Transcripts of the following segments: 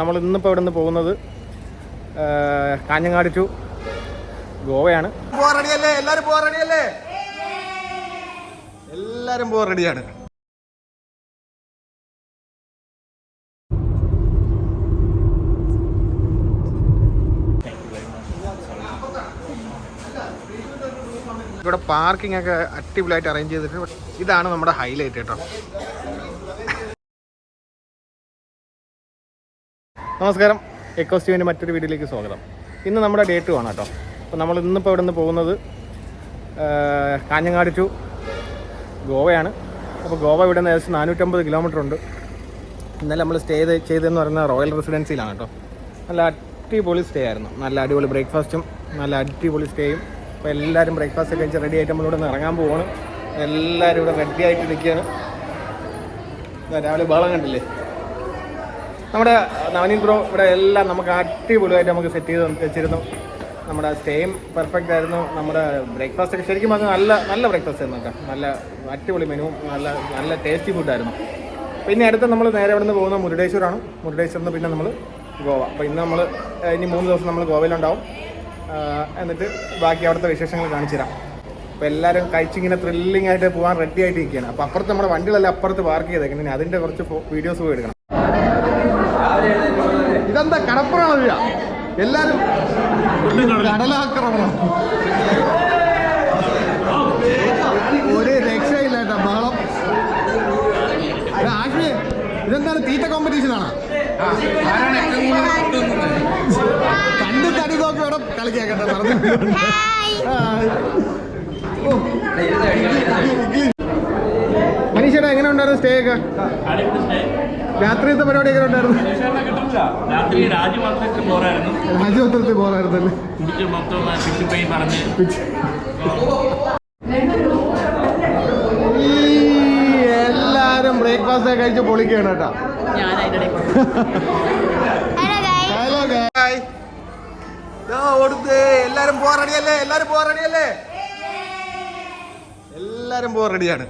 നമ്മൾ ഇന്നിപ്പോൾ ഇവിടെ നിന്ന് പോകുന്നത് കാഞ്ഞങ്ങാട് ടു ഗോവയാണ്. എല്ലാവരും പോകാൻ റെഡിയല്ലേ? എല്ലാവരും പോകാൻ റെഡിയാണ്. ഇവിടെ പാർക്കിംഗ് ഒക്കെ അടിപൊളിയായിട്ട് അറേഞ്ച് ചെയ്തിട്ട് ഇതാണ് നമ്മുടെ ഹൈലൈറ്റ് കേട്ടോ. നമസ്കാരം, എക്കോസ്റ്റീവിൻ്റെ മറ്റൊരു വീഡിയോയിലേക്ക് സ്വാഗതം. ഇന്ന് നമ്മുടെ ഡേ 2 ആണ് കേട്ടോ. അപ്പോൾ നമ്മൾ ഇന്നിപ്പോൾ ഇവിടെ നിന്ന് പോകുന്നത് കാഞ്ഞങ്ങാട് ടു ഗോവയാണ്. അപ്പോൾ ഗോവ ഇവിടെ നിന്ന് ഏകദേശം 450 കിലോമീറ്റർ ഉണ്ട്. ഇന്നലെ നമ്മൾ സ്റ്റേ ചെയ്തതെന്ന് പറയുന്നത് റോയൽ റെസിഡൻസിയിലാണ് കേട്ടോ. നല്ല അടിപൊളി സ്റ്റേ ആയിരുന്നു. നല്ല അടിപൊളി ബ്രേക്ക്ഫാസ്റ്റും നല്ല അടിപൊളി സ്റ്റേയും. അപ്പോൾ എല്ലാവരും ബ്രേക്ക്ഫാസ്റ്റ് ഒക്കെ കഴിച്ച് റെഡി ആയിട്ട് നമ്മളിവിടെ നിന്ന് ഇറങ്ങാൻ പോവാണ്. എല്ലാവരും ഇവിടെ റെഡി ആയിട്ട് ഇരിക്കുകയാണ്. രാവിലെ ബഹളം കണ്ടില്ലേ? നമ്മുടെ നവനീത് ബ്രോ ഇവിടെ എല്ലാം നമുക്ക് അടിപൊളിയായിട്ട് നമുക്ക് സെറ്റ് ചെയ്ത് വെച്ചിരുന്നു. നമ്മുടെ സ്റ്റേയും പെർഫെക്റ്റ് ആയിരുന്നു. നമ്മുടെ ബ്രേക്ക്ഫാസ്റ്റ് ഒക്കെ ശരിക്കും പറഞ്ഞാൽ നല്ല ബ്രേക്ക്ഫാസ്റ്റ് ആയിരുന്നു കേട്ടോ. നല്ല അടിപൊളി മെനുവും നല്ല ടേസ്റ്റി ഫുഡായിരുന്നു. പിന്നെ അടുത്ത് നമ്മൾ നേരെ ഇവിടെ നിന്ന് പോകുന്നത് മുരുടേശ്വറാണ്. മുരുടേശ്വറിൽ നിന്ന് പിന്നെ നമ്മൾ ഗോവ. അപ്പോൾ ഇന്ന് നമ്മൾ ഇനി 3 ദിവസം നമ്മൾ ഗോവയിലുണ്ടാവും. എന്നിട്ട് ബാക്കി അവിടുത്തെ വിശേഷങ്ങൾ കാണിച്ചു തരാം. അപ്പോൾ എല്ലാവരും കഴിച്ചിങ്ങനെ ത്രില്ലിംഗ് ആയിട്ട് പോകാൻ റെഡി ആയിട്ട് ഇരിക്കുകയാണ്. അപ്പോൾ അപ്പുറത്ത് നമ്മുടെ വണ്ടികളെല്ലാം അപ്പുറത്ത് പാർക്ക് ചെയ്തേക്കുന്നത്. ഇനി അതിൻ്റെ കുറച്ച് വീഡിയോസ് പോയി എടുക്കണം. ഇതെന്താ കടപ്പുറമാണോ? എല്ലാരും കടലാക്രമണം, ഒരു രക്ഷയില്ല കേട്ടോ. ബഹളം. ആഷ്മി, ഇതെന്താണ് തീറ്റ കോമ്പറ്റീഷൻ ആണോ? കണ്ടു തടി നോക്കി ഇവിടെ കളിക്കാക്കട്ടെ. പറഞ്ഞു മനീഷേട്ടാ, എങ്ങനെ ഉണ്ടായിരുന്നു സ്റ്റേ ഒക്കെ? രാത്രിയത്തെ പരിപാടി എങ്ങനെ ഉണ്ടായിരുന്നു? രാജ്യമൊത്തത്തിൽ പോറായിരുന്നല്ലേ? എല്ലാരും ബ്രേക്ക്ഫാസ്റ്റ് ഒക്കെ കഴിച്ച് പൊളിക്കുകയാണ് കേട്ടോ. എല്ലാരും പോകാൻ റെഡിയല്ലേ? എല്ലാരും പോകാൻ റെഡിയല്ലേ? എല്ലാരും പോകാൻ റെഡിയാണ്.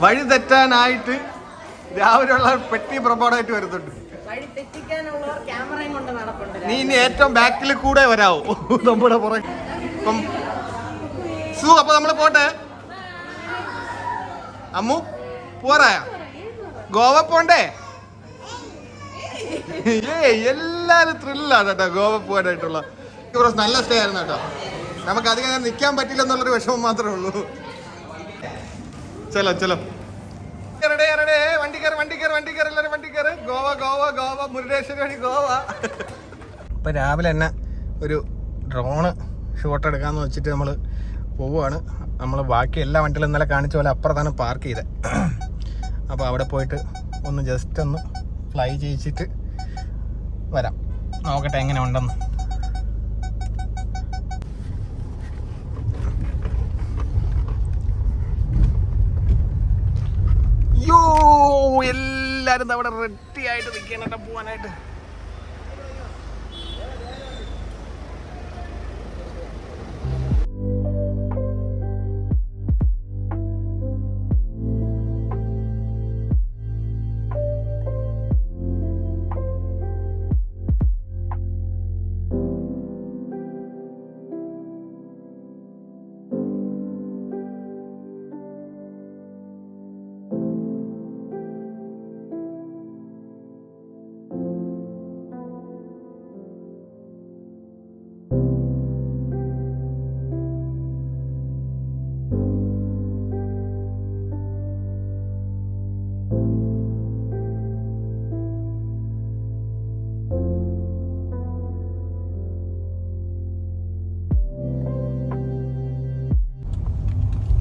വഴി തെറ്റാനായിട്ട് രാവിലെയുള്ള പെട്ടി പുറപ്പാടായിട്ട് വരുന്നുണ്ട്. നീ ഇനി ഏറ്റവും ബാക്കിൽ കൂടെ വരാവോ നമ്മുടെ പുറകെ. അപ്പം അപ്പൊ നമ്മള് പോട്ടെ. അമ്മു പോരായ ഗോവ പോണ്ടേ? എല്ലാരും ത്രില്ലാണ് കേട്ടോ ഗോവ പോകാനായിട്ടുള്ള. നല്ല സ്റ്റേ ആയിരുന്നു കേട്ടോ. നമുക്ക് അധികം നിൽക്കാൻ പറ്റില്ല എന്നുള്ളൊരു വിഷമം മാത്രമേ ഉള്ളൂ. ചലോ വണ്ടി കയറി എല്ലാവരും വണ്ടി കയറി. ഗോവ മുരുടേശ്വരി ഗോവ. ഇപ്പം രാവിലെ തന്നെ ഒരു ഡ്രോണ് ഷോട്ട് എടുക്കാമെന്ന് വെച്ചിട്ട് നമ്മൾ പോവുകയാണ്. നമ്മൾ ബാക്കി എല്ലാ വണ്ടികളും ഇന്നലെ കാണിച്ച പോലെ അപ്പുറത്താണ് പാർക്ക് ചെയ്തത്. അപ്പോൾ അവിടെ പോയിട്ട് ജസ്റ്റ് ഒന്ന് ഫ്ലൈ ചെയ്യിച്ചിട്ട് വരാം. നോക്കട്ടെ എങ്ങനെ ഉണ്ടെന്ന്. എല്ലാരും അവിടെ റെഡി ആയിട്ട് നിൽക്കാനായിട്ട് പോവാനായിട്ട്.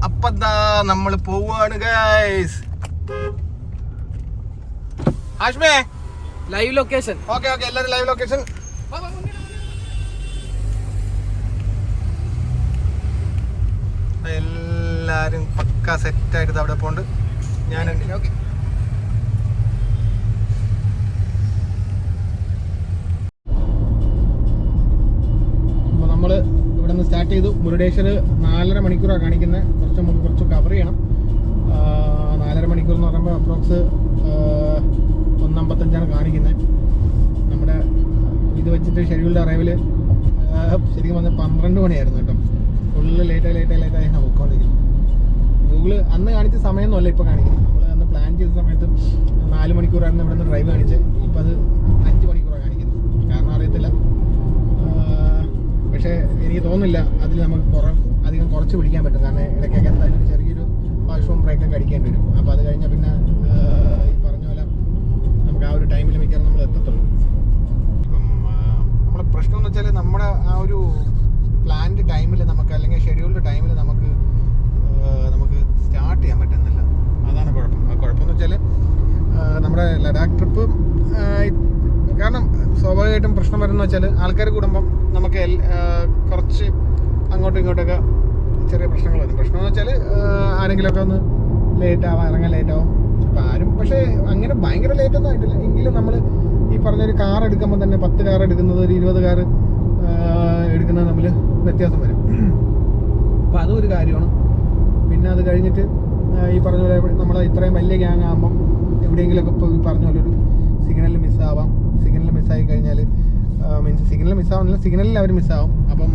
അപ്പന്താ നമ്മൾ പോവാണ് ഗൈസ്. ആഷ്മേ ലൈവ് ലൊക്കേഷൻ. ഓക്കെ എല്ലാരും ലൈവ് ലൊക്കേഷൻ. എല്ലാരും പക്ക സെറ്റായിട്ട് അവിടെ പോണ്ട്. ഞാനുണ്ട്. ഓക്കെ സ്റ്റാർട്ട് ചെയ്തു. മുരുടേശ്വർ 4.5 മണിക്കൂറാണ് കാണിക്കുന്നത്. കുറച്ച് കവർ ചെയ്യണം. ആകുമ്പോൾ അപ്രോക്സ് 1:55 കാണിക്കുന്നത്. നമ്മുടെ ഇത് വെച്ചിട്ട് ഷെഡ്യൂൾഡ് അറൈവൽ ശരിക്കും പറഞ്ഞാൽ 12 മണിയായിരുന്നു കേട്ടോ. ഫുള്ള് ലേറ്റായി നോക്കിക്കൊണ്ടിരിക്കുന്നത്. ഗൂഗിള് അന്ന് കാണിച്ച സമയമൊന്നുമല്ല ഇപ്പോൾ കാണിക്കുന്നത്. നമ്മൾ അന്ന് പ്ലാൻ ചെയ്ത സമയത്ത് 4 മണിക്കൂറായിരുന്നു ഇവിടെ നിന്ന് ഡ്രൈവ് കാണിച്ച്. ഇപ്പം അത് 5 മണിക്കൂറാണ് കാണിക്കുന്നത്. കാരണം അറിയത്തില്ല. പക്ഷേ എനിക്ക് തോന്നുന്നില്ല അതിൽ നമുക്ക് അധികം കുറച്ച് പിടിക്കാൻ പറ്റും. കാരണം ഇടയ്ക്കൊക്കെ എന്തായാലും ചെറിയൊരു വാഷ്റൂം ബ്രേക്കൊക്കെ അടിക്കേണ്ടി വരും. അപ്പോൾ അത് കഴിഞ്ഞാൽ പിന്നെ ഈ പറഞ്ഞ പോലെ നമുക്ക് ആ ഒരു ടൈമിൽ മിക്കവാറും നമ്മൾ എത്തത്തുള്ളൂ. ഇപ്പം നമ്മുടെ പ്രശ്നം എന്ന് വെച്ചാൽ നമ്മുടെ ആ ഒരു പ്ലാൻഡ് ടൈമിൽ നമുക്ക് അല്ലെങ്കിൽ ഷെഡ്യൂൾഡ് ടൈമിൽ നമുക്ക് സ്റ്റാർട്ട് ചെയ്യാൻ പറ്റുന്നില്ല. അതാണ് കുഴപ്പം. ആ കുഴപ്പമെന്ന് വെച്ചാൽ നമ്മുടെ ലഡാക്ക് ട്രിപ്പ് കാരണം സ്വാഭാവികമായിട്ടും പ്രശ്നം വരുന്നത് വെച്ചാൽ ആൾക്കാർ കൂടുമ്പം നമുക്ക് കുറച്ച് അങ്ങോട്ടും ഇങ്ങോട്ടൊക്കെ ചെറിയ പ്രശ്നങ്ങൾ വരും. പ്രശ്നം എന്ന് വെച്ചാൽ ആരെങ്കിലുമൊക്കെ ഒന്ന് ഇറങ്ങാൻ ലേറ്റാവും. അപ്പം ആരും പക്ഷേ അങ്ങനെ ഭയങ്കര ലേറ്റൊന്നും ആയിട്ടില്ല. എങ്കിലും നമ്മൾ ഈ പറഞ്ഞൊരു കാർ എടുക്കുമ്പോൾ തന്നെ 10 കാർ എടുക്കുന്നത് ഒരു 20 കാർ എടുക്കുന്നത് തമ്മിൽ വ്യത്യാസം വരും. അപ്പം അതും ഒരു കാര്യമാണ്. പിന്നെ അത് കഴിഞ്ഞിട്ട് ഈ പറഞ്ഞ പോലെ നമ്മൾ ഇത്രയും വലിയ ഗ്യാങ് ആകുമ്പം എവിടെയെങ്കിലുമൊക്കെ ഇപ്പോൾ ഈ പറഞ്ഞ പോലെ ഒരു സിഗ്നൽ മിസ്സാവാം. സിഗ്നൽ മിസ്സായി കഴിഞ്ഞാൽ മീൻസ് സിഗ്നൽ മിസ്സാവുന്നില്ല, സിഗ്നലിൽ അവർ മിസ്സാവും. അപ്പം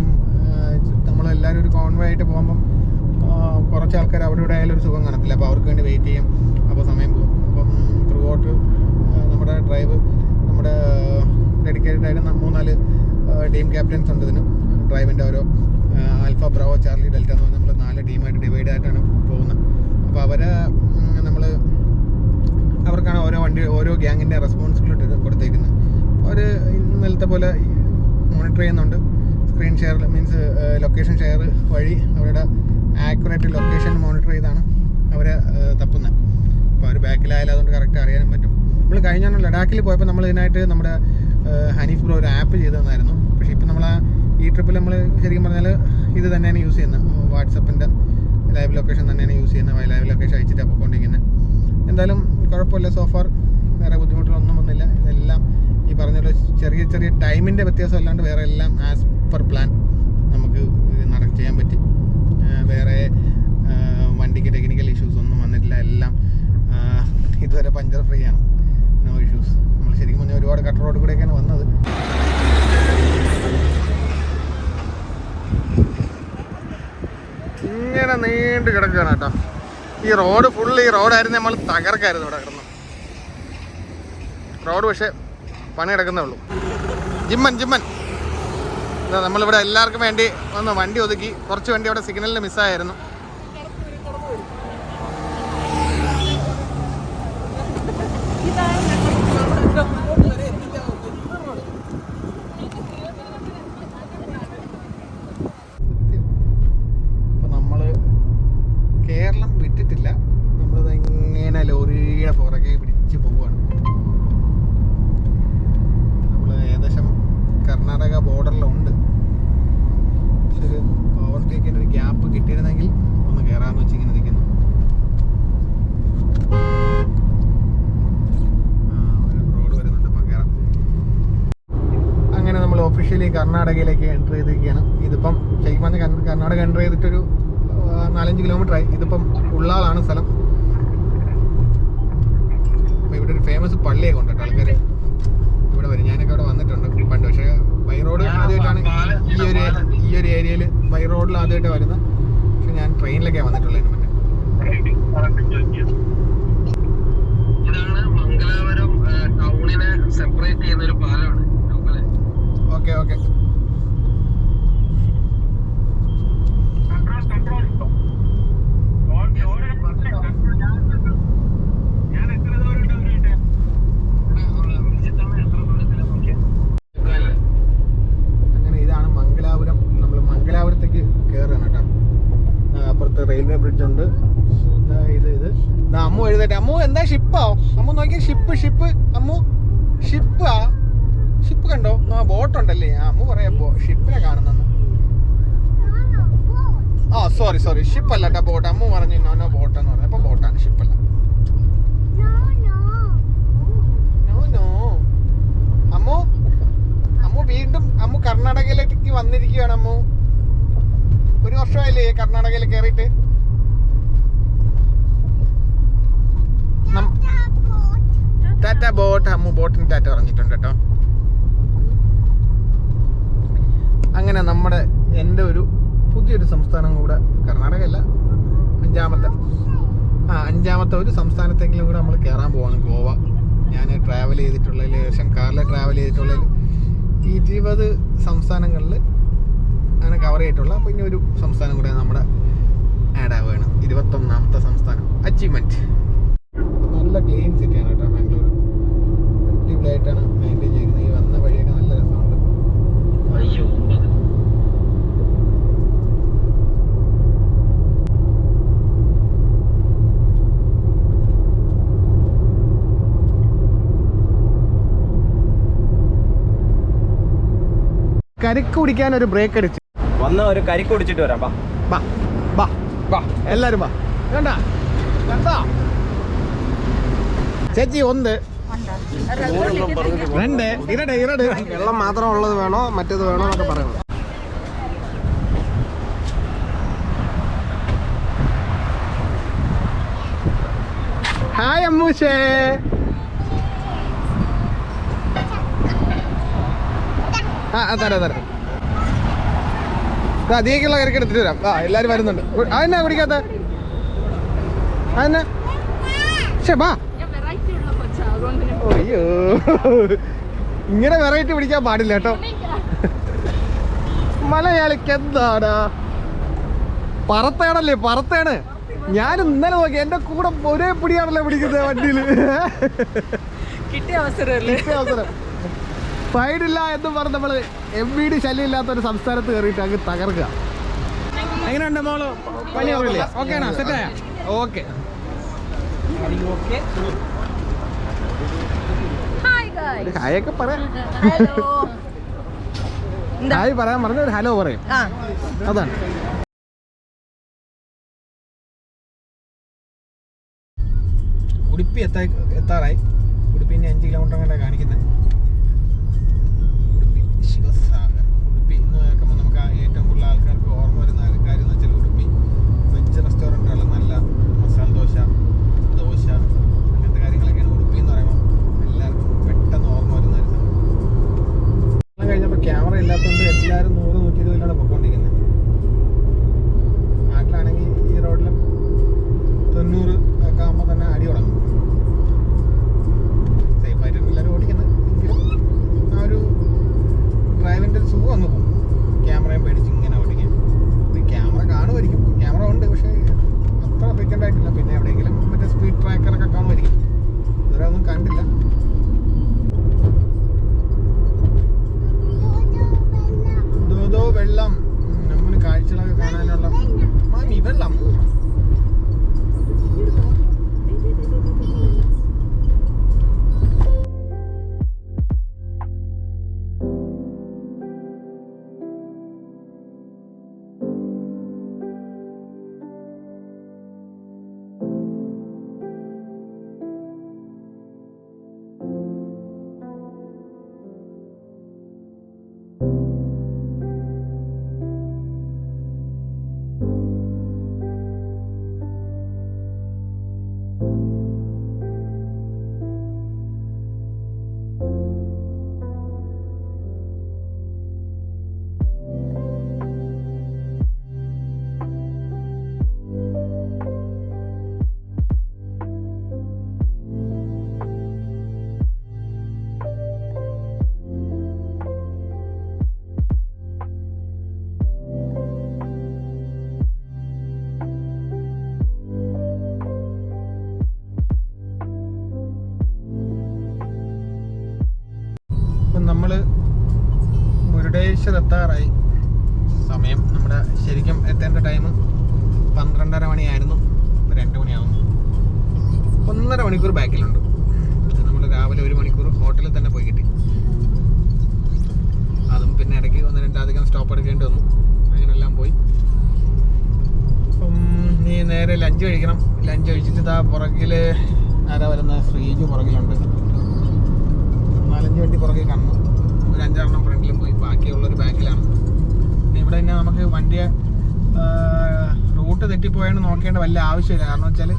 നമ്മളെല്ലാവരും ഒരു കോൺവേ ആയിട്ട് പോകുമ്പം കുറച്ച് ആൾക്കാർ അവിടെ ഇവിടെ ആയാലും ഒരു സുഖം കാണത്തില്ല. അപ്പോൾ അവർക്ക് വേണ്ടി വെയിറ്റ് ചെയ്യും. അപ്പോൾ സമയം പോകും. അപ്പം ത്രൂ ഔട്ട് നമ്മുടെ ഡ്രൈവ് നമ്മുടെ ഡെഡിക്കേറ്റഡ് ആയിട്ട് 3-4 ടീം ക്യാപ്റ്റൻസ് ഉണ്ട് ഇതിന്. ഡ്രൈവിൻ്റെ ഓരോ ആൽഫ ബ്രാവോ ചാർലി ഡെൽറ്റ എന്ന് പറഞ്ഞാൽ നമ്മൾ 4 ടീമായിട്ട് ഡിവൈഡ് ആയിട്ടാണ് പോകുന്നത്. അപ്പോൾ അവർക്കാണ് ഓരോ ഗ്യാങ്ങിൻ്റെ റെസ്പോൺസിബിലിറ്റി കൊടുത്തേക്കുന്നത്. അവർ ഇന്നലത്തെ പോലെ മോണിറ്റർ ചെയ്യുന്നുണ്ട്. Screen share means location share വഴി അവരുടെ ആക്യുറേറ്റ് ലൊക്കേഷൻ മോണിറ്റർ ചെയ്താണ് അവരെ തപ്പുന്നത്. അപ്പോൾ അവർ ബാക്കിലായാലും അതുകൊണ്ട് കറക്റ്റ് അറിയാനും പറ്റും. നമ്മൾ കഴിഞ്ഞ ലഡാക്കിൽ പോയപ്പോൾ നമ്മൾ ഇതിനായിട്ട് നമ്മുടെ ഹനീഫ് ബ്രോ ഒരു ആപ്പ് ചെയ്ത് തന്നായിരുന്നു. പക്ഷേ ഇപ്പം നമ്മൾ ഈ ട്രിപ്പിൽ നമ്മൾ ശരിക്കും പറഞ്ഞാൽ ഇത് തന്നെയാണ് യൂസ് ചെയ്യുന്നത്. വാട്സപ്പിൻ്റെ ലൈവ് ലൊക്കേഷൻ തന്നെയാണ് യൂസ് ചെയ്യുന്നത്. ലൈവ് ലൊക്കേഷൻ അയച്ചിട്ടാണ് പോയിക്കൊണ്ടിരിക്കുന്നത്. എന്തായാലും കുഴപ്പമില്ല. സോഫാർ വേറെ ബുദ്ധിമുട്ടുകളൊന്നും വന്നില്ല. ഇതെല്ലാം ഈ പറഞ്ഞ ചെറിയ ടൈമിൻ്റെ വ്യത്യാസം അല്ലാണ്ട് വേറെ എല്ലാം ആസ് പെർ പ്ലാൻ നമുക്ക് ചെയ്യാൻ പറ്റി. വേറെ വണ്ടിക്ക് ടെക്നിക്കൽ ഇഷ്യൂസ് ഒന്നും വന്നിട്ടില്ല. എല്ലാം ഇതുവരെ പഞ്ചർ ഫ്രീ ആണ്. No issues. നമ്മൾ ശരിക്കും പറഞ്ഞാൽ ഒരുപാട് കട്ട് റോഡ് കൂടെയൊക്കെയാണ് വന്നത്. ഇങ്ങനെ നീണ്ട് കിടക്കുകയാണ് കേട്ടോ ഈ റോഡ്. ഫുള്ള് ഈ റോഡായിരുന്നു നമ്മൾ തകർക്കായിരുന്നു ഇവിടെ കിടന്നു. റോഡ് പക്ഷേ പണി കിടക്കുന്നേ ഉള്ളൂ. ജിമ്മൻ നമ്മളിവിടെ എല്ലാവർക്കും വേണ്ടി ഒന്ന് വണ്ടി ഒതുക്കി. കുറച്ച് വണ്ടി അവിടെ സിഗ്നലിൽ മിസ്സായിരുന്നു. അപ്പം നമ്മൾ കേരളം വിട്ടിട്ടില്ല. നമ്മളിത് ഇങ്ങനെ ലോറിയുടെ പുറകെ പിടിച്ച് പോവുകയാണ്. നമ്മൾ ഏകദേശം കർണാടക ബോർഡറിലുണ്ട്. പക്ഷെ ഒരു ഓവർടേക്കിന് ഒരു ഗ്യാപ്പ് കിട്ടിയിരുന്നെങ്കിൽ ഒന്ന് കയറാമെന്ന് വെച്ച് ഇങ്ങനെ നിൽക്കുന്നു. ഒരു റോഡ് വരുന്നുണ്ട്, അപ്പോൾ കയറാം. അങ്ങനെ നമ്മൾ ഒഫീഷ്യലി കർണാടകയിലേക്ക് എൻ്റർ ചെയ്തിരിക്കുകയാണ്. ഇതിപ്പം ശരിക്കും പറഞ്ഞാൽ കർണാടക എൻ്റർ ചെയ്തിട്ടൊരു 4-5 കിലോമീറ്ററായി. ഇതിപ്പം ഉള്ളാളാണ് സ്ഥലം. അപ്പോൾ ഇവിടെ ഒരു ഫേമസ് പള്ളിയൊക്കെ ഉണ്ട് കേട്ടോ. ആൾക്കാർ ഇവിടെ വരും. ഞാനൊക്കെ അവിടെ വന്നിട്ടുണ്ട് പണ്ട്. പക്ഷേ ബൈ റോഡ് ആദ്യമായിട്ടാണ് ഈ ഒരു ഏരിയയിൽ ബൈ റോഡിൽ ആദ്യമായിട്ട് വരുന്നത്. പക്ഷെ ഞാൻ ട്രെയിനിലൊക്കെയാണ് വന്നിട്ടുള്ളത് ഇതിന് മുന്നേ. ഇതാണ് മംഗലാപുരം ടൗണിനെ സെപ്പറേറ്റ് ചെയ്യുന്ന ഒരു പാലമാണ്. ഓക്കെ അങ്ങനെ ഇതാണ് മംഗലാപുരം. നമ്മൾ മംഗലാപുരത്തേക്ക് കയറുകയാണ് കേട്ടോ. അപ്പുറത്ത് റെയിൽവേ ബ്രിഡ്ജ് ഉണ്ട്. ഇത് അമ്മു എഴുതട്ടെ. അമ്മു എന്താ ഷിപ്പോ? അമ്മു നോക്കിയ ഷിപ്പ് അമ്മു ഷിപ്പ് കണ്ടോ? ബോട്ടുണ്ടല്ലേ? അമ്മു പറയാ ഷിപ്പിനെ കാണുന്നെന്ന്. സോറി ഷിപ്പ് അല്ല കേട്ടോ, ബോട്ട്. അമ്മു പറഞ്ഞു നോ ബോട്ടെന്ന് പറഞ്ഞപ്പോൾ ബോട്ടാണ്, ഷിപ്പല്ല. നോ അമ്മു വീണ്ടും കർണാടകയിലേക്ക് വന്നിരിക്കുകയാണ്. അമ്മു 1 വർഷമായില്ലേ കർണാടകയിൽ കയറിയിട്ട്? ടാറ്റ ബോട്ട്. അമ്മു ബോട്ടിന് ടാറ്റ പറഞ്ഞിട്ടുണ്ട് കേട്ടോ. അങ്ങനെ നമ്മുടെ എൻ്റെ ഒരു പുതിയൊരു സംസ്ഥാനം കൂടെ, കർണാടക അല്ല, അഞ്ചാമത്തെ ഒരു സംസ്ഥാനത്തെങ്കിലും കൂടെ നമ്മൾ കയറാൻ പോവാണ്, ഗോവ. ഞാൻ ട്രാവൽ ചെയ്തിട്ടുള്ളതിൽ, ഏകദേശം കാറിൽ ട്രാവൽ ചെയ്തിട്ടുള്ളതിൽ 20 സംസ്ഥാനങ്ങളിൽ അങ്ങനെ കവർ ചെയ്തിട്ടുള്ള. അപ്പോൾ ഇനി ഒരു സംസ്ഥാനം കൂടെ നമ്മുടെ ആഡ് ആവുകയാണ്, 21ാമത്തെ സംസ്ഥാനം. അച്ചീവ്മെൻറ്റ്. നല്ല ക്ലീൻ സിറ്റിയാണ് കേട്ടോ ബാംഗ്ലൂർ. അടിപൊളിയായിട്ടാണ് മെയിൻറ്റെയിൻ ചെയ്യുന്നത്. ഈ വന്ന വഴിയൊക്കെ നല്ല രസമുണ്ട്. അയ്യോ കരിക്ക് കുടിക്കാൻ ഒരു ബ്രേക്ക് അടിച്ച് വന്ന് ഒരു കരിക്ക് കുടിച്ചിട്ട് വരാം. ബാ ബാ ബാ ബാ എല്ലാരും ബാ. കണ്ടാ കണ്ടാ ചേച്ചി? 1 2 ഇരട് വെള്ളം മാത്രം ഉള്ളത് വേണോ മറ്റേത് വേണോ എന്നൊക്കെ പറയണം. ഹായ് അമ്മൂഷേ. തരാം. അതിലേക്കുള്ള കരക്ക് എടുത്തിട്ട് വരാം. എല്ലാരും വരുന്നുണ്ട്. അതെന്നാ കുടിക്കാത്ത? അതെന്നാ? ബാ. അയ്യോ, ഇങ്ങനെ വെറൈറ്റി പിടിക്കാൻ പാടില്ല കേട്ടോ. മലയാളിക്ക് എന്താടാ പറത്തേണല്ലേ? പറത്തേണ്. ഞാൻ ഇന്നലെ നോക്കി, എന്റെ കൂടെ ഒരേ പിടിയാണല്ലോ പിടിക്കുന്നത് വണ്ടിയിൽ. കിട്ടിയ അവസരം. ഫൈഡില്ല എന്ന് പറഞ്ഞ് നമ്മള് MVD ശല്യം ഇല്ലാത്ത ഒരു സംസ്ഥാനത്ത് കയറിയിട്ട് അങ്ങ് തകർക്കുക. എങ്ങനെയുണ്ട് മോള്? പനി ഓർമ്മയില്ലേ? ഓക്കെ ആണോ? സെറ്റായ? ഓക്കെ. ഹായൊക്കെ പറയാം. ഹായ് പറയാൻ പറഞ്ഞ ഒരു ഹലോ പറയും. അതാണ്. ഉടുപ്പി എത്താറായി. ഉടുപ്പി ഇനി 5 കിലോമീറ്റർ അങ്ങനെ കാണിക്കുന്നത്. ശിവസാഗർ. ഉടുപ്പി എന്ന് കേൾക്കുമ്പോൾ നമുക്ക് ഏറ്റവും കൂടുതൽ ആൾക്കാർക്ക് ഓർമ്മ വരുന്ന കാര്യം എന്ന് വെച്ചാൽ ഉടുപ്പി വെജ് റെസ്റ്റോറൻറ്റുകൾ, നല്ല മസാല ദോശ അങ്ങനത്തെ കാര്യങ്ങളൊക്കെയാണ് ഉടുപ്പി എന്ന് പറയുമ്പോൾ എല്ലാവർക്കും പെട്ടെന്ന് ഓർമ്മ വരുന്ന ഒരു സംഭവം. കഴിഞ്ഞപ്പോൾ ക്യാമറ ഇല്ലാത്തതുകൊണ്ട് എല്ലാവരും 100-120 പൊയ്ക്കൊണ്ടിരിക്കുന്നത്. നാട്ടിലാണെങ്കിൽ ഈ റോഡിലും 90 ഒക്കെ ആകുമ്പോൾ തന്നെ അടി തുടങ്ങും. സേഫായിട്ടാണ് എല്ലാവരും ഓടിക്കുന്നത്. എങ്കിലും ആ ഒരു ഡ്രൈവിൻ്റെ ഒരു സുഖം ഒന്ന് പോകും, ക്യാമറയും പേടിച്ച് ഇങ്ങനെ ഓടിക്കാൻ. ക്യാമറ കാണുമായിരിക്കും, ക്യാമറ ഉണ്ട്, പക്ഷേ അത്ര ഫ്രീക്വൻ്റ് ആയിട്ടില്ല. പിന്നെ എവിടെയെങ്കിലും മറ്റേ സ്പീഡ് ട്രാക്കറൊക്കെ കാണുമായിരിക്കും. ഇതുവരെ ഒന്നും കണ്ടില്ല. ദോ വെള്ളം, നമ്മൾ കാഴ്ചകളൊക്കെ കാണാനുള്ള മാമി വെള്ളം. നമ്മൾ മുരുടേശ്വർ എത്താറായി. സമയം നമ്മുടെ ശരിക്കും എത്തേണ്ട ടൈം 12:30 മണിയായിരുന്നു. 2 മണിയാവുന്നു. 1.5 മണിക്കൂർ ബാക്കിലുണ്ട്. നമ്മൾ രാവിലെ 1 മണിക്കൂർ ഹോട്ടലിൽ തന്നെ പോയി കിട്ടി. അതും പിന്നെ ഇടയ്ക്ക് 1-2 സ്റ്റോപ്പ് എടുക്കേണ്ടി വന്നു. അങ്ങനെല്ലാം പോയി. അപ്പം നീ നേരെ ലഞ്ച് കഴിക്കണം. ലഞ്ച് കഴിച്ചിട്ട് ഇതാ പുറകിൽ ആരാ വരുന്ന ശ്രീജു പുറകിലുണ്ട്. 4-5 വണ്ടി പുറകിൽ കാണുന്നു. ഒരു 5-6 ഫ്രണ്ടിലും പോയി. ബാക്കിയുള്ളൊരു ബാക്കിലാണ്. പിന്നെ ഇവിടെ തന്നെ നമുക്ക് വണ്ടിയെ റൂട്ട് തെറ്റിപ്പോയെന്ന് നോക്കേണ്ട വല്ല ആവശ്യമില്ല. കാരണം വെച്ചാൽ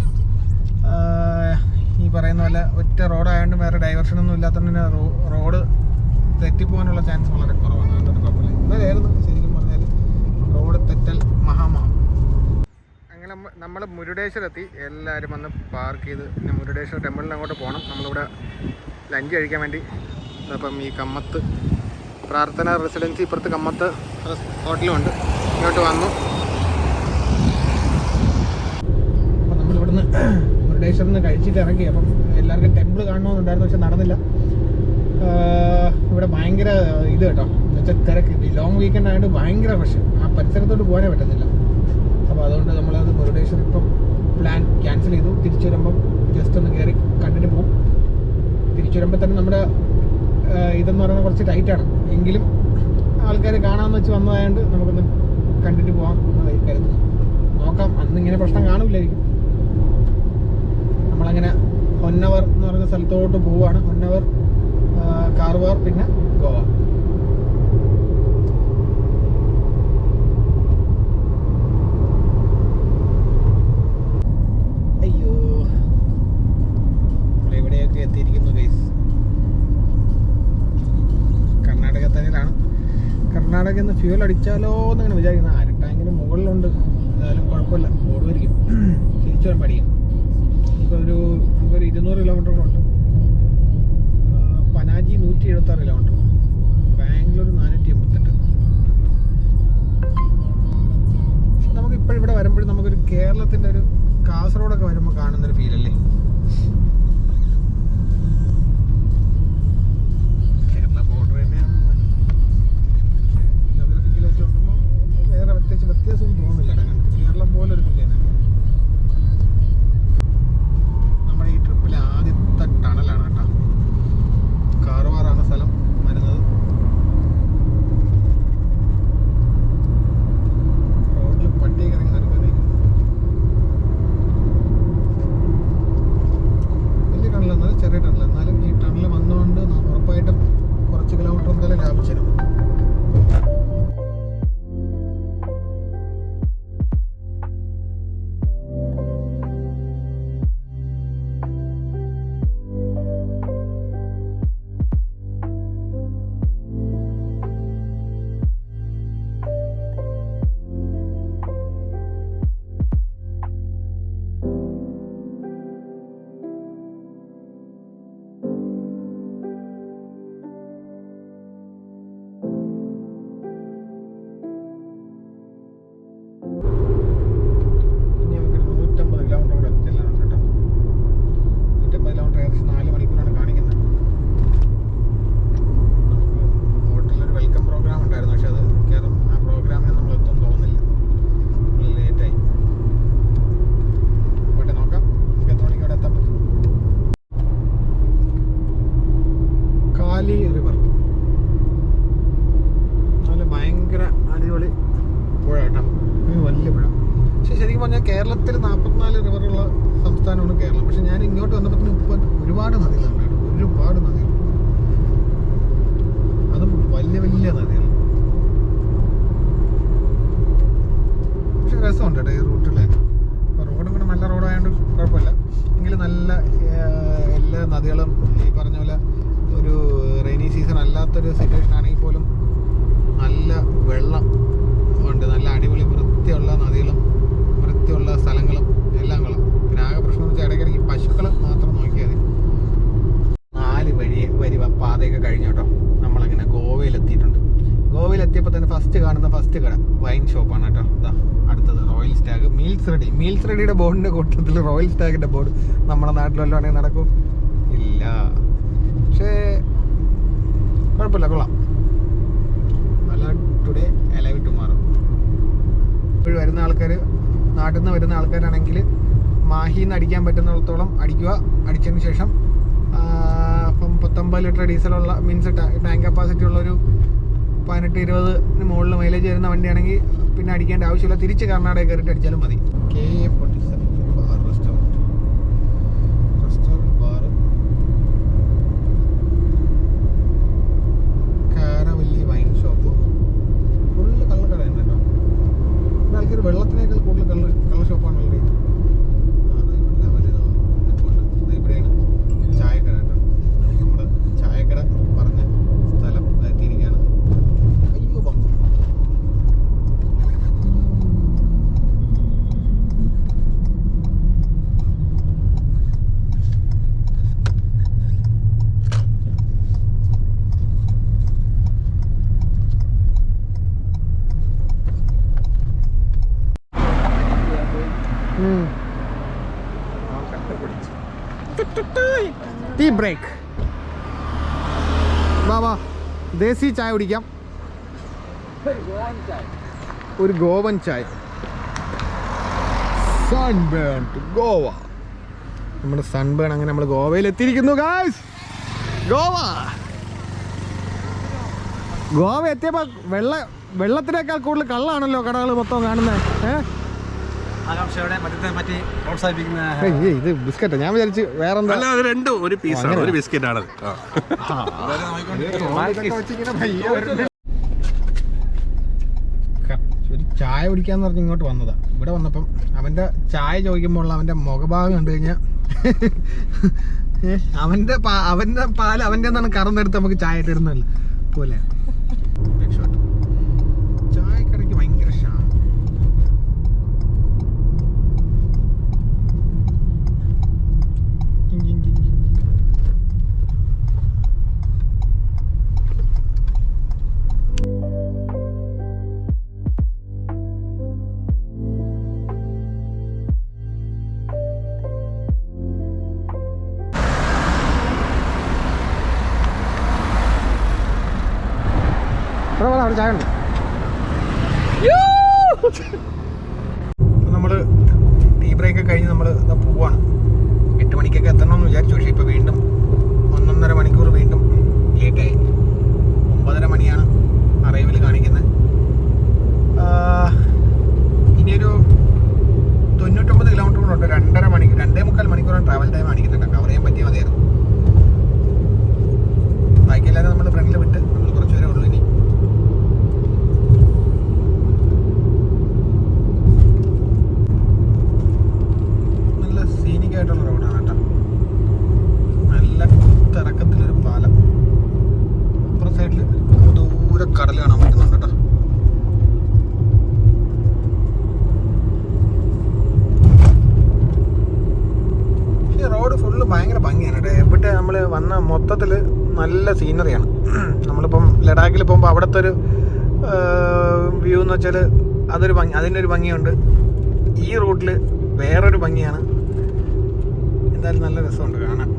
ഈ പറയുന്ന നല്ല ഒറ്റ റോഡായതുകൊണ്ട് വേറെ ഡൈവേർഷനൊന്നും ഇല്ലാത്തതുകൊണ്ട് റോഡ് തെറ്റിപ്പോകാനുള്ള ചാൻസ് വളരെ കുറവാണ്. അതുകൊണ്ട് കുഴപ്പമില്ല. ഇന്നലെയായിരുന്നു ശരിക്കും പറഞ്ഞാൽ റോഡ് തെറ്റൽ മഹാമഹം. അങ്ങനെ നമ്മൾ മുരുടേശ്വരെത്തി. എല്ലാവരും വന്ന് പാർക്ക് ചെയ്ത് പിന്നെ മുരുടേശ്വർ ടെമ്പിളിന് അങ്ങോട്ട് പോകണം. നമ്മളിവിടെ ലഞ്ച് കഴിക്കാൻ വേണ്ടി അപ്പം ഈ കമ്മത്ത് പ്രാർത്ഥന റെസിഡൻസി ഇപ്പുറത്ത് കമ്മത്ത് ഹോട്ടലുമുണ്ട്, ഇങ്ങോട്ട് വന്നു. അപ്പം നമ്മളിവിടുന്ന് മുരുടേശ്വറിൽ നിന്ന് കഴിച്ചിട്ട് ഇറങ്ങി. അപ്പം എല്ലാവർക്കും ടെമ്പിൾ കാണണമെന്നുണ്ടായിരുന്നു, പക്ഷെ നടന്നില്ല. ഇവിടെ ഭയങ്കര ഇത് കേട്ടോ, എന്നുവെച്ചാൽ തിരക്ക്. ലോങ് വീക്കെൻഡ് ആയതുകൊണ്ട് ഭയങ്കര റഷ്. ആ പരിസരത്തോട്ട് പോകാനേ പറ്റുന്നില്ല. അപ്പോൾ അതുകൊണ്ട് നമ്മളത് മുരുടേശ്വർ ഇപ്പം പ്ലാൻ ക്യാൻസൽ ചെയ്തു. തിരിച്ചു വരുമ്പം ജസ്റ്റ് ഒന്ന് കയറി കണ്ടിട്ട് പോകും. തിരിച്ചു വരുമ്പോൾ തന്നെ നമ്മുടെ ഇതെന്ന് പറയുന്നത് കുറച്ച് ടൈറ്റാണ്, എങ്കിലും ആൾക്കാർ കാണാമെന്ന് വെച്ച് വന്നതായതുകൊണ്ട് നമുക്കൊന്ന് കണ്ടിട്ട് പോകാം എന്ന് കരുതുന്നു. നോക്കാം, അന്നിങ്ങനെ പ്രശ്നം കാണില്ലായിരിക്കും. നമ്മളങ്ങനെ ഹൊന്നവർ എന്ന് പറയുന്ന സ്ഥലത്തോട്ട് പോവുകയാണ്. ഹൊന്നവർ, കാർവാർ, പിന്നെ ഗോവ. അയ്യോ, നമ്മളെവിടെയൊക്കെ എത്തിയിരിക്കുന്നു ഗൈസ്. കർണാടക തന്നെയാണ്. കർണാടകയിൽ നിന്ന് ഫ്യൂൽ അടിച്ചാലോ എന്നിങ്ങനെ വിചാരിക്കുന്നത്. അര ടാങ്കിന് മുകളിലുണ്ട്, എന്തായാലും കുഴപ്പമില്ല, ഓടുമായിരിക്കും. തിരിച്ചു വരാൻ പഠിക്കാം. ഇപ്പോൾ നമുക്കൊരു 200 കിലോമീറ്ററുകളുണ്ട്. പനാജി 176 കിലോമീറ്റർ, ബാംഗ്ലൂർ 488. നമുക്ക് ഇപ്പോഴിവിടെ വരുമ്പോഴും നമുക്കൊരു കേരളത്തിൻ്റെ ഒരു കാസർഗോഡൊക്കെ വരുമ്പോൾ കാണുന്നൊരു ഫീലല്ലേ. കേരള ബോർഡർ തന്നെയാണ്. ജോഗ്രഫിക്കൽ വെച്ച് നോക്കുമ്പോൾ വേറെ വ്യത്യാസമൊന്നും തോന്നുന്നില്ല. കേരളം പോലെ ഒരു ഫീലാണ്. നമ്മുടെ ഈ ട്രിപ്പിലെ ആദ്യത്തെ ടണലാണ് കേട്ടോ. കാർവാറാണ് സ്ഥലം വരുന്നത്. റോഡിൽ പട്ടിയൊക്കെ ഇറങ്ങി നടക്കുന്നേ. വലിയ ടണൽ എന്നാലും ചെറിയ ടണൽ, എന്നാലും ഈ ടണൽ വന്നുകൊണ്ട് ഉറപ്പായിട്ടും കുറച്ച് കിലോമീറ്റർ എന്തായാലും ലാഭിച്ചു. റിവർ നല്ല ഭയങ്കര അടിപൊളി പുഴ കേട്ടോ, വലിയ പുഴ. പക്ഷെ ശരിക്കും പറഞ്ഞാൽ കേരളത്തിൽ 44 റിവറുള്ള സംസ്ഥാനമാണ് കേരളം. പക്ഷെ ഞാൻ ഇങ്ങോട്ട് വന്നപ്പോൾ ഇപ്പോൾ ഒരുപാട് നദികളുണ്ട് കേട്ടോ, ഒരുപാട് നദികൾ, അതും വലിയ വലിയ നദികൾ. പക്ഷെ രസമുണ്ട് കേട്ടോ ഈ റൂട്ടിൽ. റോഡും കൂടെ നല്ല റോഡായതുകൊണ്ട് കുഴപ്പമില്ല. എങ്കിലും നല്ല എല്ലാ നദികളും ഈ പറഞ്ഞ പോലെ ഒരു റെയിനി സീസൺ അല്ലാത്തൊരു സിറ്റുവേഷൻ ആണെങ്കിൽ പോലും നല്ല വെള്ളം ഉണ്ട്. നല്ല അടിപൊളി വൃത്തിയുള്ള നദികളും വൃത്തിയുള്ള സ്ഥലങ്ങളും എല്ലാം കൊള്ളാം. പിന്നെ ആകെ പ്രശ്നം എന്ന് വെച്ചാൽ ഇടയ്ക്കിടയ്ക്ക് പശുക്കൾ മാത്രം നോക്കിയാൽ മതി. 4 വരി പാതയൊക്കെ കഴിഞ്ഞു കേട്ടോ. നമ്മളങ്ങനെ ഗോവയിലെത്തിയിട്ടുണ്ട്. ഗോവയിലെത്തിയപ്പോൾ തന്നെ ഫസ്റ്റ് കട വൈൻ ഷോപ്പാണ് കേട്ടോ. ഇതാ അടുത്തത് റോയൽ സ്റ്റാഗ് മീൽസ് റെഡിയുടെ ബോർഡിൻ്റെ കൂട്ടത്തിൽ റോയൽ സ്റ്റാഗിൻ്റെ ബോർഡ് നമ്മുടെ നാട്ടിലെല്ലാം ആണെങ്കിൽ നടക്കും ഇല്ല. പക്ഷേ കുഴപ്പമില്ല, കൊള്ളാം. നല്ല ടുഡേ അലൈവ് ടുമാറോ. ഇപ്പോഴും വരുന്ന ആൾക്കാർ, നാട്ടിൽ നിന്ന് വരുന്ന ആൾക്കാരാണെങ്കിൽ മാഹിയിൽ നിന്ന് അടിക്കാൻ പറ്റുന്നിടത്തോളം അടിക്കുക. അടിച്ചതിന് ശേഷം ഇപ്പം 19 ലിറ്റർ ഡീസലുള്ള മീൻസ് ടാങ്ക് കപ്പാസിറ്റി ഉള്ളൊരു 18-20 മുകളിൽ മൈലേജ് വരുന്ന വണ്ടിയാണെങ്കിൽ പിന്നെ അടിക്കേണ്ട ആവശ്യമില്ല. തിരിച്ച് കർണാടക കയറിയിട്ട് അടിച്ചാലും മതി. KA47 bar restaurant bar, Karavalli wine shop. Full കള്ളക്കടയുണ്ട് കേട്ടോ. ഇവിടെ ആൾക്കാർ വെള്ളത്തിനേക്കാൾ കൂടുതൽ കള്ള ഷോപ്പാണുള്ളത്. ഇവിടെയാണ് ടീ ബ്രേക്ക്. വാ ദേശി ചായ കുടിക്കാം. ഒരു ഗോവൻ ചായ. Sunburn to Goa. നമ്മുടെ സൺബേൺ അങ്ങനെ നമ്മൾ ഗോവയിൽ എത്തിയിരിക്കുന്നു ഗായ്സ്. ഗോവ എത്തിയപ്പോൾ വെള്ളത്തിനേക്കാൾ കൂടുതൽ കള്ളാണല്ലോ കടകൾ മൊത്തം കാണുന്നത്. ഇത് ബിസ്ക്കറ്റ് ഞാൻ വിചാരിച്ചു വേറെന്താ. ഒരു പീസാണ്, ഒരു ബിസ്ക്കറ്റ് ആണ്. ഒരു ചായ കുടിക്കാന്ന് പറഞ്ഞ് ഇങ്ങോട്ട് വന്നതാ. ഇവിടെ വന്നപ്പം അവന്റെ ചായ ചോദിക്കുമ്പോൾ അവന്റെ മുഖഭാഗം കണ്ടു കഴിഞ്ഞാൽ അവന്റെ പാല് അവന്റെ ഒന്നാണ് കറന്നെടുത്ത് നമുക്ക് ചായ ഇട്ടിടുന്നല്ല പോലെ. ചായക്കടയ്ക്ക് ഭയങ്കര ക്ഷാമം. അവിടെ ചായ ഉണ്ട്. നമ്മൾ ടീ ബ്രേക്ക് കഴിഞ്ഞ് നമ്മൾ പോവാണ്. 8 മണിക്കൊക്കെ എത്തണമെന്ന് വിചാരിച്ചു. പക്ഷേ ഇപ്പോൾ വീണ്ടും 1.5 മണിക്കൂർ വീണ്ടും ലേറ്റായി. 9:30 മണിയാണ് അറൈവൽ കാണിക്കുന്നത്. ഇനിയൊരു 99 കിലോമീറ്റർ കൂടെ ഉണ്ട്. 2.5 മണിക്കൂറാണ് ട്രാവൽ ടൈം കാണിക്കുന്നുണ്ട്. കവർ ചെയ്യാൻ പറ്റിയ മതിയായിരുന്നു. ബാക്കിയെല്ലാവരും നമ്മൾ ഫ്രണ്ടിൽ വിട്ട് നമ്മൾ കുറച്ച് പേരേ ഉള്ളൂ ഇനി. ആയിട്ടുള്ള റോഡാണ് കേട്ടോ. നല്ല തിറക്കത്തിലൊരു പാലം. അപ്പുറം സൈഡിൽ ദൂരെ കടൽ കാണാൻ പറ്റുന്നുണ്ട് കേട്ടോ. ഈ റോഡ് ഫുള്ള് ഭയങ്കര ഭംഗിയാണ് കേട്ടോ. എവിടെ നമ്മൾ വന്ന മൊത്തത്തിൽ നല്ല സീനറിയാണ്. നമ്മളിപ്പം ലഡാക്കിൽ പോകുമ്പോൾ അവിടുത്തെ ഒരു വ്യൂ എന്ന് വെച്ചാൽ അതൊരു ഭംഗി, അതിൻ്റെ ഒരു ഭംഗിയുണ്ട്. ഈ റൂട്ടിൽ വേറൊരു ഭംഗിയാണ്. എന്തായാലും നല്ല രസമുണ്ട് കാണാൻ.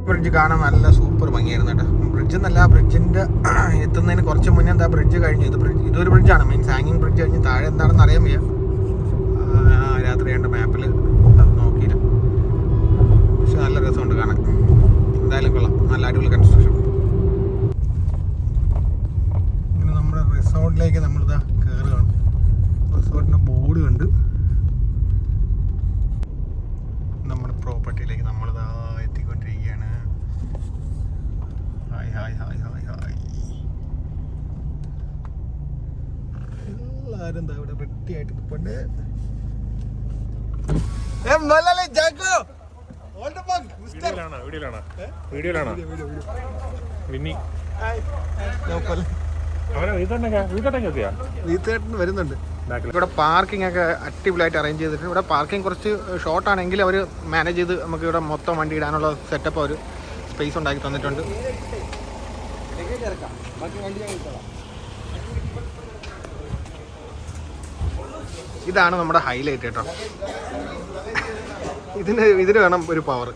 ബ്രിഡ്ജ് കാണാൻ നല്ല സൂപ്പർ ഭംഗിയായിരുന്നു കേട്ടോ. ബ്രിഡ്ജ് എന്നല്ല, ബ്രിഡ്ജിൻ്റെ എത്തുന്നതിന് കുറച്ച് മുന്നേ എന്താ ബ്രിഡ്ജ് കഴിഞ്ഞു. ഇതൊരു ബ്രിഡ്ജാണ്, മീൻസ് ഹാങ്ങിങ് ബ്രിഡ്ജ് കഴിഞ്ഞ് താഴെ എന്താണെന്ന് അറിയാൻ വയ്യ. രാത്രി കണ്ട മാപ്പിൽ അത് നോക്കിയില്ല. പക്ഷെ നല്ല രസമുണ്ട് കാണാൻ. എന്തായാലും കൊള്ളാം, നല്ല അടിപൊളി കൺസ്ട്രക്ഷൻ. ഇങ്ങനെ നമ്മുടെ റിസോർട്ടിലേക്ക് നമ്മളിതാ കയറുകയാണ്. ആരെന്താ ഇവിടെ റെഡി ആയിട്ട് നിൽപ്പുണ്ട്. വരുന്നുണ്ട്. ഇവിടെ പാർക്കിംഗ് ഒക്കെ അടിപൊളിയായിട്ട് അറേഞ്ച് ചെയ്തിട്ടുണ്ട്. ഇവിടെ പാർക്കിംഗ് കുറച്ച് ഷോർട്ട് ആണെങ്കിൽ അവർ മാനേജ് ചെയ്ത് നമുക്ക് ഇവിടെ മൊത്തം വണ്ടി ഇടാനുള്ള സെറ്റപ്പ് അവർ സ്പേസ് ഉണ്ടാക്കി തന്നിട്ടുണ്ട്. ഇതാണ് നമ്മുടെ ഹൈലൈറ്റ് കേട്ടോ. ഇതിന് വേണം ഒരു പവർ.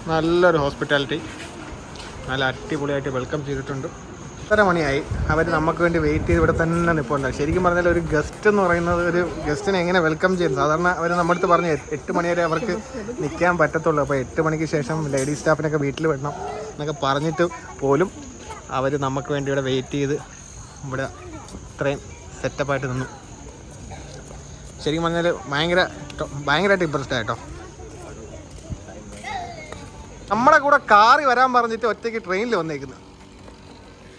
നല്ലൊരു ഹോസ്പിറ്റാലിറ്റി, നല്ല അടിപൊളിയായിട്ട് വെൽക്കം ചെയ്തിട്ടുണ്ട്. 8:30 മണിയായി. അവർ നമുക്ക് വേണ്ടി വെയിറ്റ് ചെയ്ത് ഇവിടെ തന്നെ നിൽപ്പുണ്ടായി. ശരിക്കും പറഞ്ഞാൽ ഒരു ഗസ്റ്റ് എന്ന് പറയുന്നത് ഒരു ഗസ്റ്റിനെ എങ്ങനെ വെൽക്കം ചെയ്യും? സാധാരണ അവർ നമ്മുടെ അടുത്ത് പറഞ്ഞ് 8 മണി വരെ അവർക്ക് നിൽക്കാൻ പറ്റത്തുള്ളൂ. അപ്പോൾ 8 മണിക്ക് ശേഷം ലേഡീസ് സ്റ്റാഫിനൊക്കെ വീട്ടിൽ വിടണം എന്നൊക്കെ പറഞ്ഞിട്ട് പോലും അവർ നമുക്ക് വേണ്ടി ഇവിടെ വെയിറ്റ് ചെയ്ത് ഇവിടെ ഇത്രയും സെറ്റപ്പായിട്ട് നിന്നു. ശരിക്കും പറഞ്ഞാൽ ഭയങ്കരമായിട്ട് ഇമ്പ്രസ്ഡ് ആയിട്ടോ. നമ്മുടെ കൂടെ കാറി വരാൻ പറഞ്ഞിട്ട് ഒറ്റയ്ക്ക് ട്രെയിനിൽ വന്നേക്കുന്നത്.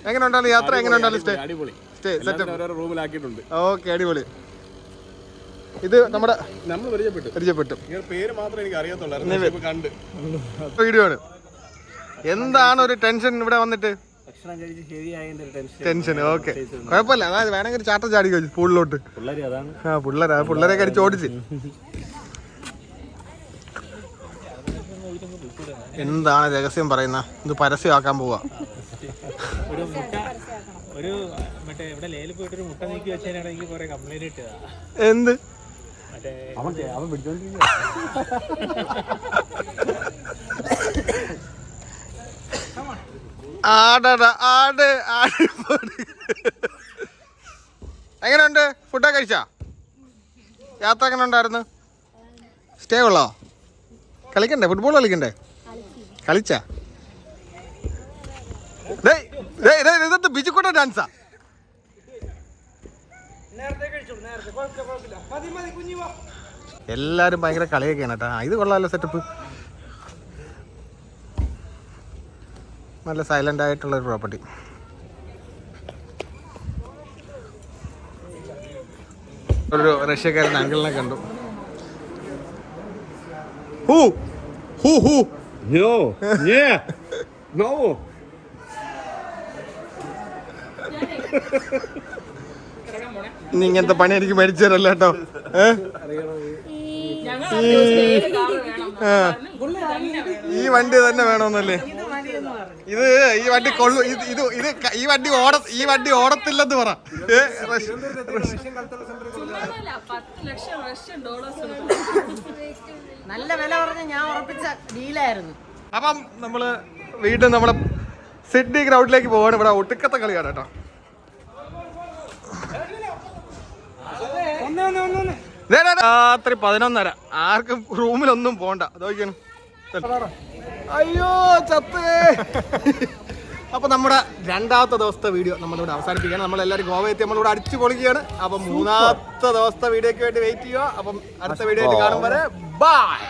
എങ്ങനെ ഉണ്ടാലും യാത്ര എങ്ങനെ ഉണ്ടാലും സ്റ്റേ റൂമിലാക്കിയിട്ടുണ്ട്. ഓക്കെ, അടിപൊളി. ഇത് നമ്മുടെ പരിചയപ്പെട്ടു പേര് മാത്രമേ എനിക്ക് അറിയത്തുള്ളൂ. വീഡിയോ ആണ്. എന്താണ് ഒരു ടെൻഷൻ ഇവിടെ വന്നിട്ട്? ടെൻഷൻ. ഓക്കെ, കുഴപ്പമില്ല. അതായത് വേണമെങ്കിൽ ചാട്ടം ചാടി കഴിച്ചു പൂളിലോട്ട്. പിള്ളേരെ കടിച്ച് ഓടിച്ച്. എന്താണ് രഹസ്യം പറയുന്ന? ഇത് പരസ്യമാക്കാൻ പോവാ. എന്ത് എങ്ങനെയുണ്ട്? ഫുഡൊക്കെ കഴിച്ചാ? യാത്ര എങ്ങനെ ഉണ്ടായിരുന്നു? സ്റ്റേ ഉള്ളോ? കളിക്കണ്ടേ? ഫുട്ബോൾ കളിക്കണ്ടേ? കളിച്ചാ? ഇതെന്ത് ബിജുക്കൂട്ട ഡാൻസാ? എല്ലാരും ഭയങ്കര കളിയൊക്കെയാണ് കേട്ടാ. ഇത് കൊള്ളാമല്ലോ സെറ്റപ്പ്. നല്ല സൈലന്റ് ആയിട്ടുള്ള ഒരു പ്രോപ്പർട്ടി. ഒരു റഷ്യക്കാരൻ അങ്കിളിനെ കണ്ടു. ഇനി ഇങ്ങനത്തെ പണി എനിക്ക് മേടിച്ചു തരല്ല കേട്ടോ. ഈ വണ്ടി തന്നെ വേണമെന്നല്ലേ? ഈ വണ്ടി ഓടത്തില്ലെന്ന് പറ. നല്ല വില പറഞ്ഞ ഞാൻ ഉറപ്പിച്ച ഡീലായിരുന്നു. അപ്പം നമ്മള് വീണ്ടും നമ്മളെ സിഡ്നി ഗ്രൗണ്ടിലേക്ക് പോവാണ്. ഇവിടെ ഒട്ടുക്കത്തെ കളിയാണ് കേട്ടോ. രാത്രി 11:30. ആർക്കും റൂമിലൊന്നും പോണ്ട. അതൊക്കെയാണ്. അയ്യോ ചത്തേ. അപ്പൊ നമ്മുടെ 2ാമത്തെ ദിവസത്തെ വീഡിയോ നമ്മളിവിടെ അവസാനിപ്പിക്കുകയാണ്. നമ്മളെല്ലാവരും ഗോവ എത്തി നമ്മളിവിടെ അടിച്ചു പൊളിക്കുകയാണ്. അപ്പം 3ാമത്തെ ദിവസത്തെ വീഡിയോക്ക് വേണ്ടി വെയിറ്റ് ചെയ്യുക. അപ്പം അടുത്ത വീഡിയോ ആയിട്ട് കാണും വരെ ബൈ.